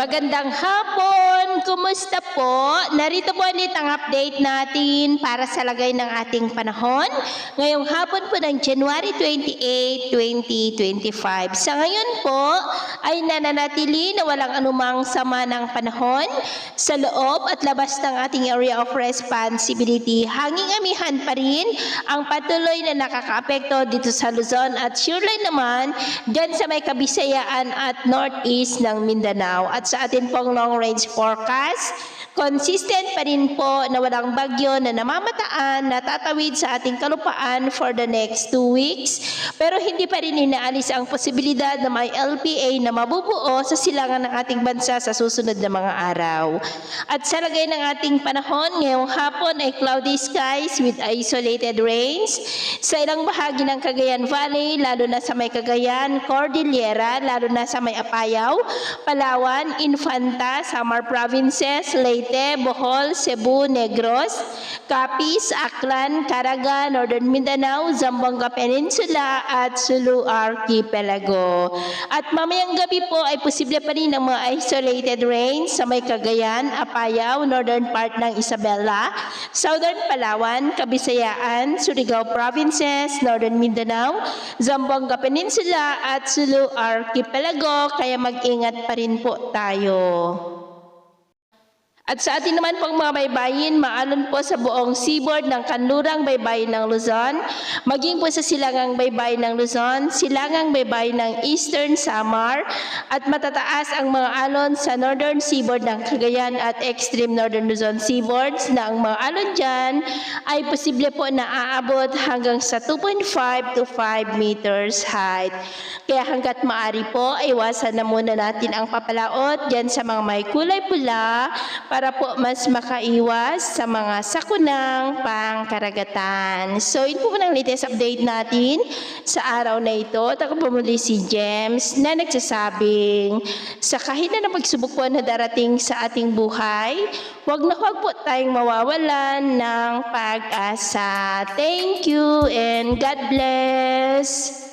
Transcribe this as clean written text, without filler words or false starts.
Magandang hapon! Kumusta po? Narito po ulit ang update natin para sa lagay ng ating panahon. Ngayong hapon po ng January 28, 2025. Sa ngayon po ay nananatili na walang anumang sama ng panahon sa loob at labas ng ating area of responsibility. Hanging amihan pa rin ang patuloy na nakakaapekto dito sa Luzon at surely naman dyan sa may Kabisayaan at Northeast ng Mindanao. At sa atin pong long-range forecast, consistent pa rin po na walang bagyo na namamataan na tatawid sa ating kalupaan for the next 2 weeks. Pero hindi pa rin inaalis ang posibilidad na may LPA na mabubuo sa silangan ng ating bansa sa susunod na mga araw. At sa lagay ng ating panahon, ngayong hapon ay cloudy skies with isolated rains sa ilang bahagi ng Cagayan Valley, lalo na sa may Cagayan, Cordillera, lalo na sa may Apayao, Palawan, Infanta, Samar Provinces, Leyte, Bohol, Cebu, Negros, Capiz, Aklan, Caraga, Northern Mindanao, Zamboanga Peninsula at Sulu Archipelago. At mamayang gabi po ay posible pa rin ang mga isolated rains sa may Cagayan, Apayao, northern part ng Isabela, southern Palawan, Kabisayaan, Surigao Provinces, Northern Mindanao, Zamboanga Peninsula at Sulu Archipelago, kaya mag-ingat pa rin po tayo. At sa atin naman pong mga baybayin, maalon po sa buong seaboard ng kanlurang baybayin ng Luzon, maging po sa silangang baybayin ng Luzon, silangang baybayin ng Eastern Samar, at matataas ang mga alon sa northern seaboard ng Cagayan at extreme northern Luzon seaboards na ang mga alon dyan ay posible po na aabot hanggang sa 2.5 to 5 meters height. Kaya hanggat maaari po, iwasan na muna natin ang papalaot dyan sa mga may kulay pula para po mas makaiwas sa mga sakunang pangkaragatan. So, ito po ng latest update natin sa araw na ito. At ako po muli si James na nagsasabing sa kahit na pagsubok po na darating sa ating buhay, huwag na huwag po tayong mawawalan ng pag-asa. Thank you and God bless!